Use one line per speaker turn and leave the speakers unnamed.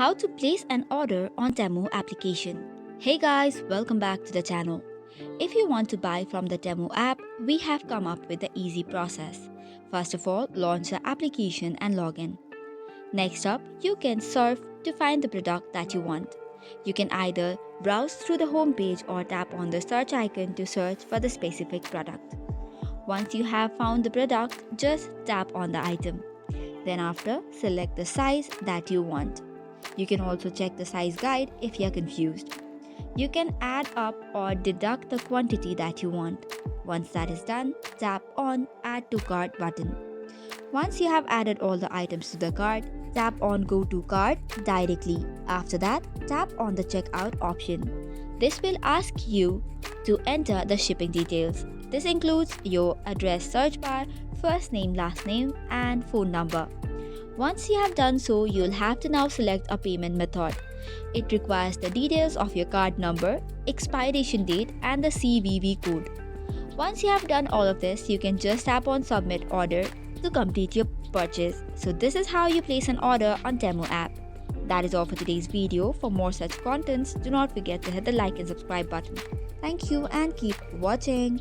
How to place an order on Temu application. Hey guys, welcome back to the channel. If you want to buy from the Temu app, we have come up with the easy process. First of all, launch the application and log in. Next up, you can surf to find the product that you want. You can either browse through the home page or tap on the search icon to search for the specific product. Once you have found the product, just tap on the item. Then after, select the size that you want. You can also check the size guide if you are confused. You can add up or deduct the quantity that you want. Once that is done, tap on Add to Cart button. Once you have added all the items to the cart, tap on Go to Cart directly. After that, tap on the Checkout option. This will ask you to enter the shipping details. This includes your address search bar, first name, last name, and phone number. Once you have done so, you'll have to now select a payment method. It requires the details of your card number, expiration date, and the CVV code. Once you have done all of this, you can just tap on Submit Order to complete your purchase. So this is how you place an order on Temu app. That is all for today's video. For more such contents, do not forget to hit the like and subscribe button. Thank you and keep watching.